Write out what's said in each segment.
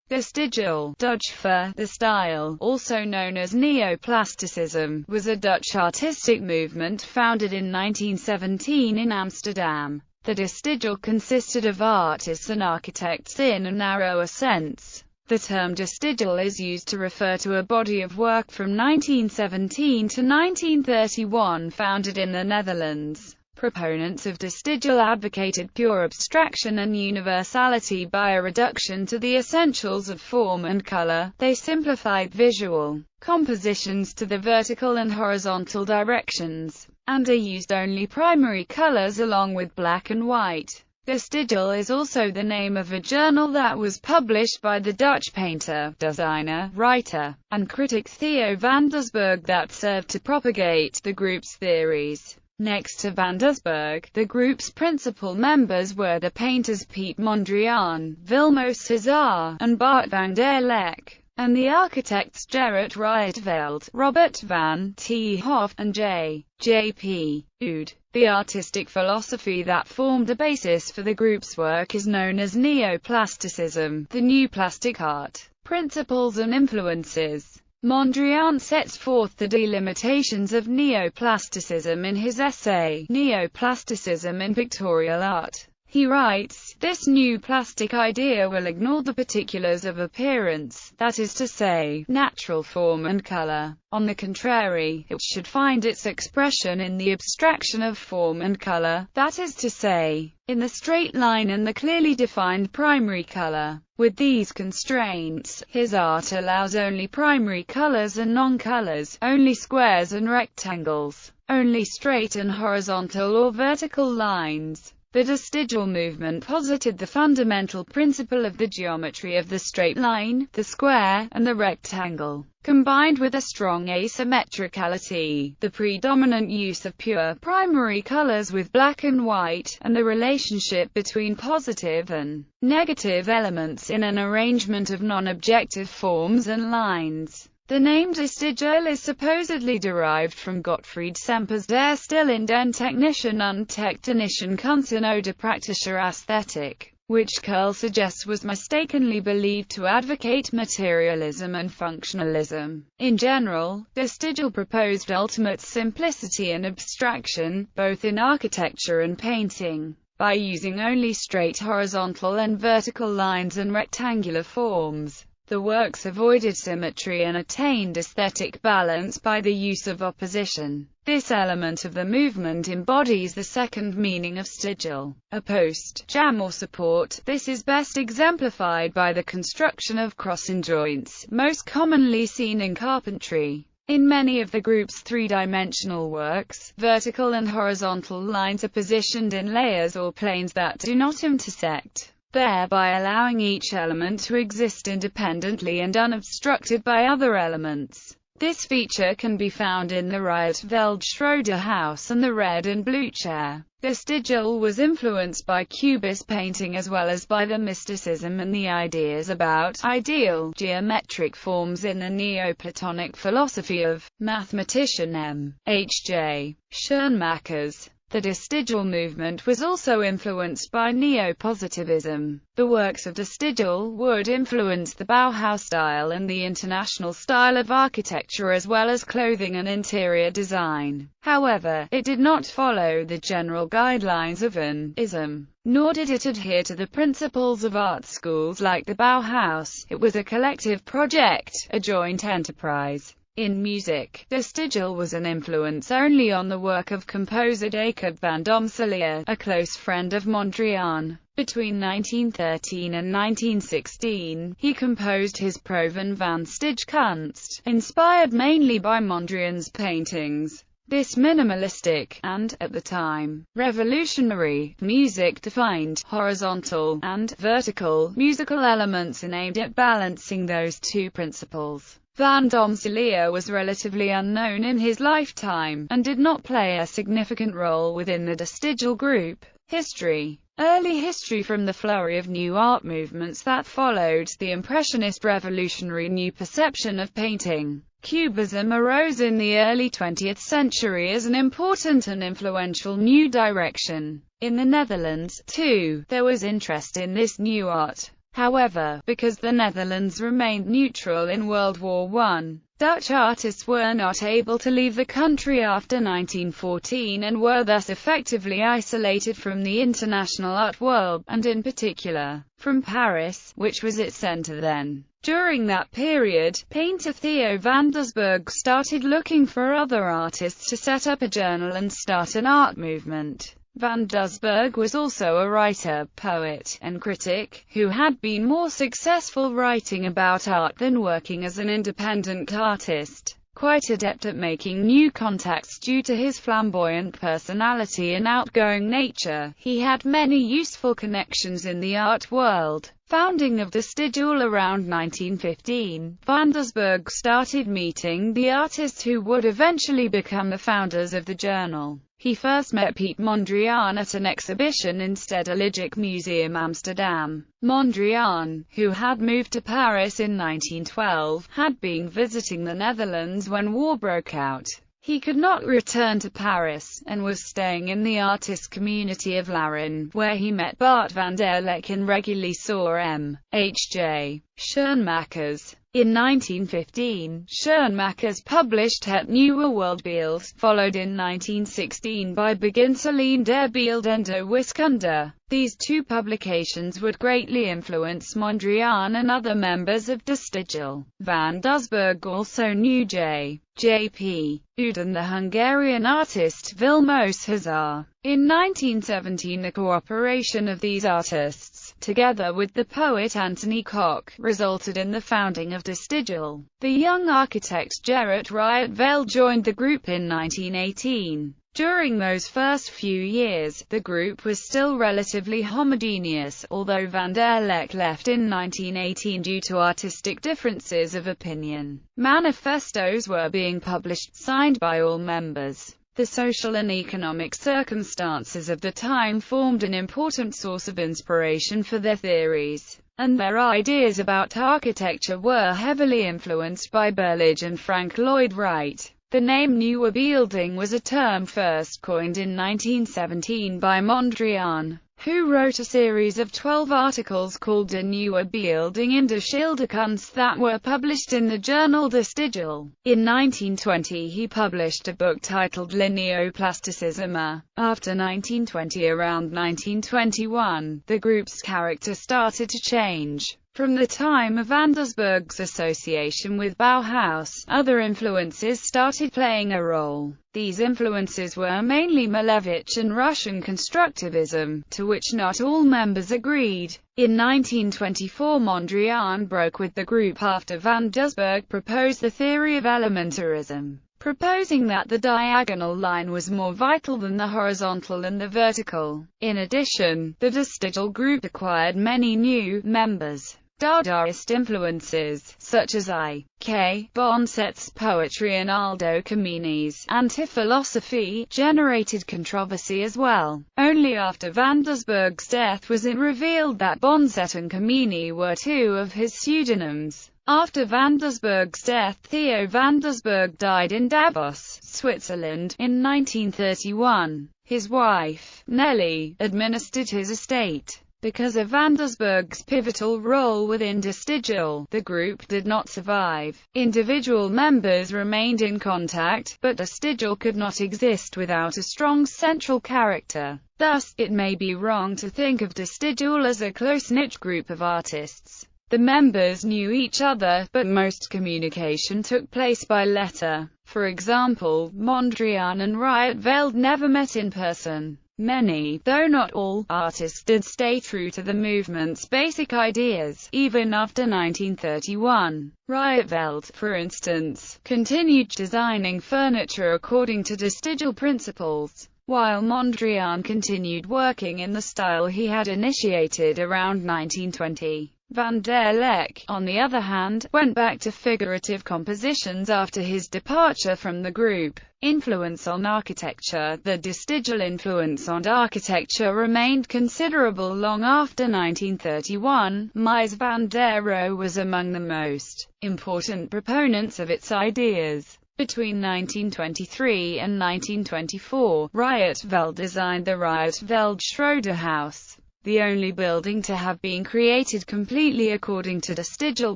The stijl, Dutch for the style, also known as neoplasticism, was a Dutch artistic movement founded in 1917 in Amsterdam. The De Stijl consisted of artists and architects in a narrower sense. The term De Stijl is used to refer to a body of work from 1917 to 1931 founded in the Netherlands. Proponents of De Stijl advocated pure abstraction and universality by a reduction to the essentials of form and color. They simplified visual compositions to the vertical and horizontal directions, and used only primary colors along with black and white. De Stijl is also the name of a journal that was published by the Dutch painter, designer, writer, and critic Theo van Doesburg that served to propagate the group's theories. Next to van Doesburg, the group's principal members were the painters Piet Mondrian, Vilmo César, and Bart van der Lek, and the architects Gerrit Rietveld, Robert van 't Hoff, and J.P. Oud. The artistic philosophy that formed the basis for the group's work is known as neoplasticism, the new plastic art. Principles and influences. Mondrian sets forth the delimitations of neoplasticism in his essay, Neoplasticism in Pictorial Art. He writes, "This new plastic idea will ignore the particulars of appearance, that is to say, natural form and color. On the contrary, it should find its expression in the abstraction of form and color, that is to say, in the straight line and the clearly defined primary color." With these constraints, his art allows only primary colors and non-colors, only squares and rectangles, only straight and horizontal or vertical lines. The De Stijl movement posited the fundamental principle of the geometry of the straight line, the square, and the rectangle, combined with a strong asymmetricality, the predominant use of pure, primary colors with black and white, and the relationship between positive and negative elements in an arrangement of non-objective forms and lines. The name De Stijl is supposedly derived from Gottfried Semper's Der Stil in den technischen und technischen Kunsten oder praktischer Ästhetik, which Curl suggests was mistakenly believed to advocate materialism and functionalism. In general, De Stijl proposed ultimate simplicity and abstraction, both in architecture and painting. By using only straight horizontal and vertical lines and rectangular forms, the works avoided symmetry and attained aesthetic balance by the use of opposition. This element of the movement embodies the second meaning of stijl, a post, jam or support. This is best exemplified by the construction of crossing joints, most commonly seen in carpentry. In many of the group's three-dimensional works, vertical and horizontal lines are positioned in layers or planes that do not intersect, thereby allowing each element to exist independently and unobstructed by other elements. This feature can be found in the Rietveld Schroeder house and the red and blue chair. De Stijl was influenced by Cubist painting as well as by the mysticism and the ideas about ideal geometric forms in the Neoplatonic philosophy of mathematician M. H. J. Schoenmakers. The De Stijl movement was also influenced by neopositivism. The works of De Stijl would influence the Bauhaus style and the international style of architecture as well as clothing and interior design. However, it did not follow the general guidelines of an ism, nor did it adhere to the principles of art schools like the Bauhaus. It was a collective project, a joint enterprise. In music, De Stijl was an influence only on the work of composer Jacob van Domcilier, a close friend of Mondrian. Between 1913 and 1916, he composed his Proven van Stijkunst, inspired mainly by Mondrian's paintings. This minimalistic, and, at the time, revolutionary, music defined horizontal and vertical musical elements and aimed at balancing those two principles. Van Domcilier was relatively unknown in his lifetime, and did not play a significant role within the De Stijl group. History. Early history. From the flurry of new art movements that followed the Impressionist revolutionary new perception of painting, Cubism arose in the early 20th century as an important and influential new direction. In the Netherlands, too, there was interest in this new art. However, because the Netherlands remained neutral in World War I, Dutch artists were not able to leave the country after 1914 and were thus effectively isolated from the international art world, and in particular, from Paris, which was its center then. During that period, painter Theo van Doesburg started looking for other artists to set up a journal and start an art movement. Van Doesburg was also a writer, poet, and critic, who had been more successful writing about art than working as an independent artist. Quite adept at making new contacts due to his flamboyant personality and outgoing nature, he had many useful connections in the art world. Founding of De Stijl around 1915, Van Doesburg started meeting the artists who would eventually become the founders of the journal. He first met Piet Mondriaan at an exhibition in Stedelijk Museum Amsterdam. Mondriaan, who had moved to Paris in 1912, had been visiting the Netherlands when war broke out. He could not return to Paris, and was staying in the artist community of Laren, where he met Bart van der Lek and regularly saw M.H.J. Schoenmakers. In 1915, Schoenmakers published Het Nieuwe Wereldbeeld, followed in 1916 by Beginselin der Beeldende Wiskunde. These two publications would greatly influence Mondriaan and other members of De Stijl. Van Doesburg also knew J.P. Uden, the Hungarian artist Vilmos Hazar. In 1917, the cooperation of these artists, together with the poet Anthony Koch, resulted in the founding of De Stijl. The young architect Gerrit Rietveld joined the group in 1918. During those first few years, the group was still relatively homogeneous, although van der Lek left in 1918 due to artistic differences of opinion. Manifestos were being published, signed by all members. The social and economic circumstances of the time formed an important source of inspiration for their theories, and their ideas about architecture were heavily influenced by Berlage and Frank Lloyd Wright. The name Nieuwe Beelding was a term first coined in 1917 by Mondriaan, who wrote a series of 12 articles called De Nieuwe Beelding in de Schilderkunst that were published in the journal De Stijl. In 1920 he published a book titled Le Neoplasticism. After 1920, around 1921, the group's character started to change. From the time of Van Doesburg's association with Bauhaus, other influences started playing a role. These influences were mainly Malevich and Russian constructivism, to which not all members agreed. In 1924, Mondriaan broke with the group after Van Doesburg proposed the theory of elementarism, proposing that the diagonal line was more vital than the horizontal and the vertical. In addition, the De Stijl group acquired many new members. Dadaist influences, such as I.K. Bonset's poetry and Aldo Camini's anti-philosophy, generated controversy as well. Only after Van Doesburg's death was it revealed that Bonset and Camini were two of his pseudonyms. After Van Doesburg's death, Theo van Doesburg died in Davos, Switzerland, in 1931. His wife, Nelly, administered his estate. Because of Van Doesburg's pivotal role within De Stijl, the group did not survive. Individual members remained in contact, but De Stijl could not exist without a strong central character. Thus, it may be wrong to think of De Stijl as a close-knit group of artists. The members knew each other, but most communication took place by letter. For example, Mondriaan and Rietveld never met in person. Many, though not all, artists did stay true to the movement's basic ideas, even after 1931. Rietveld, for instance, continued designing furniture according to De Stijl principles, while Mondriaan continued working in the style he had initiated around 1920. Van der Lek, on the other hand, went back to figurative compositions after his departure from the group. Influence on architecture. The De Stijl influence on architecture remained considerable long after 1931. Mies van der Rohe was among the most important proponents of its ideas. Between 1923 and 1924, Rietveld designed the Rietveld Schroeder House. the only building to have been created completely according to vestigial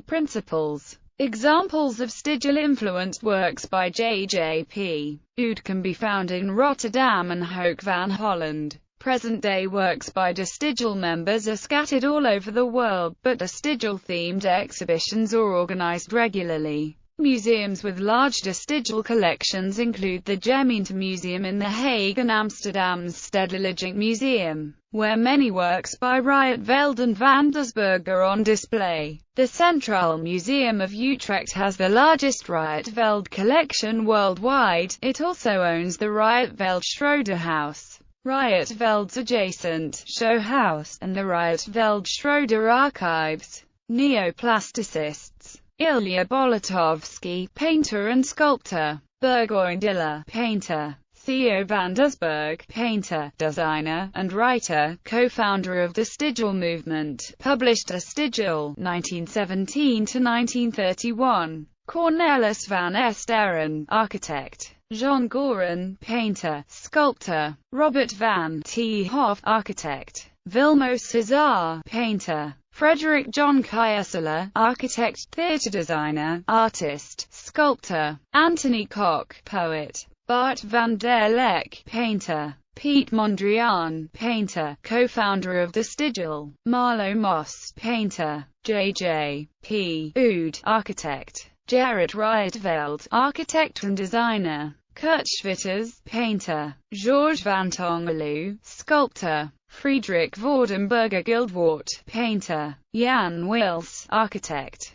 principles. Examples of vestigial-influenced works by J.J.P. Oud can be found in Rotterdam and Hoek van Holland. Present-day works by vestigial members are scattered all over the world, but vestigial-themed exhibitions are organized regularly. Museums with large vestigial collections include the Gemeentemuseum in The Hague and Amsterdam's Stedelijk Museum, where many works by Rietveld and van Doesburg are on display. The Centraal Museum of Utrecht has the largest Rietveld collection worldwide. It also owns the Rietveld Schroeder House, Rietveld's adjacent show house, and the Rietveld Schroeder Archives. Neoplasticists: Ilya Bolotovsky, painter and sculptor; Burgoyne Diller, painter; Theo van Doesburg, painter, designer, and writer, co-founder of the vestigial movement, published Vestigial, 1917–1931. Cornelis van Esteren, architect; Jean Goren, painter, sculptor; Robert van 't Hoff, architect; Vilmo César, painter; Frederick John Kieseler, architect, theatre designer, artist, sculptor; Anthony Koch, poet; Bart van der Leck, painter; Piet Mondriaan, painter, co-founder of the Vestigial; Marlo Moss, painter; J.J.P. Oud, architect; Gerrit Rietveld, architect and designer; Kurt Schwitters, painter; Georges van Tongerloo, sculptor; Friedrich Vordenberger Gildwart, painter; Jan Wils, architect.